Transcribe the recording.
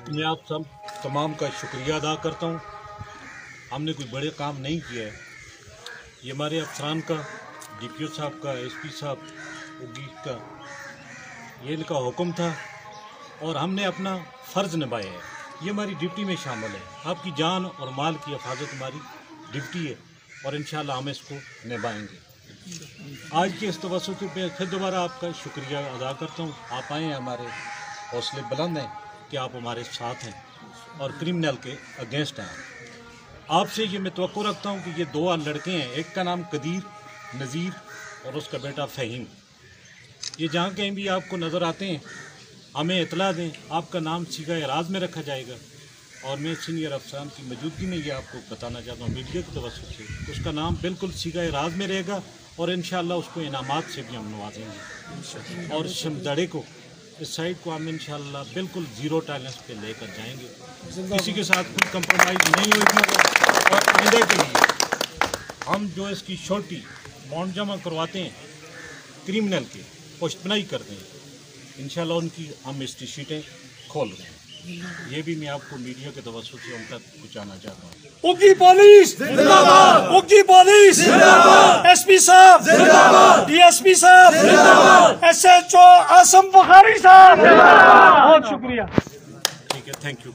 मैं आप सब तमाम का शुक्रिया अदा करता हूँ। हमने कोई बड़े काम नहीं किया है, ये हमारे अफसरान का, DPO साहब का, SP साहब उगी का, ये इनका हुक्म था और हमने अपना फ़र्ज़ निभाया है। ये हमारी ड्यूटी में शामिल है। आपकी जान और माल की हिफाजत हमारी ड्यूटी है और इंशाल्लाह हम इसको निभाएंगे। आज के इस तवज्जुह पे फिर दोबारा आपका शुक्रिया अदा करता हूँ। आप आए हैं, हमारे हौसले बुलंद हैं कि आप हमारे साथ हैं और क्रिमिनल के अगेंस्ट हैं। आपसे ये मैं तवक्को रखता हूँ कि ये 2 लड़के हैं, एक का नाम कदीर नज़ीर और उसका बेटा फ़हीम। ये जहाँ कहीं भी आपको नज़र आते हैं हमें इतला दें, आपका नाम सीगा राज में रखा जाएगा। और मैं सीनियर अफसरान की मौजूदगी में ये आपको बताना चाहता हूँ मीडिया की तवज्जुह से, उसका नाम बिल्कुल सीगा राज में रहेगा और इंशाल्लाह उसको इनामात से भी हम नवाजेंगे और शमदड़े को, इस साइड को हम इंशाल्लाह बिल्कुल ज़ीरो टॉलरेंस पे लेकर जाएंगे। किसी के साथ कोई कंप्रोमाइज़ नहीं होगी और आइंदा के लिए हम जो इसकी छोटी बॉन्ड जमा करवाते हैं क्रिमिनल के, पुश्तनाई करते हैं, इंशाल्लाह उनकी हम शीटें खोल रहे हैं। ये भी मैं आपको मीडिया के तवज्जुह से उन तक पहुँचाना चाहता हूँ। उगी पुलिस जिंदाबाद, उगी पुलिस जिंदाबाद, SP साहब जिंदाबाद, DSP साहब जिंदाबाद, SHO आसम बुखारी साहब जिंदाबाद। बहुत शुक्रिया। ठीक है, थैंक यू।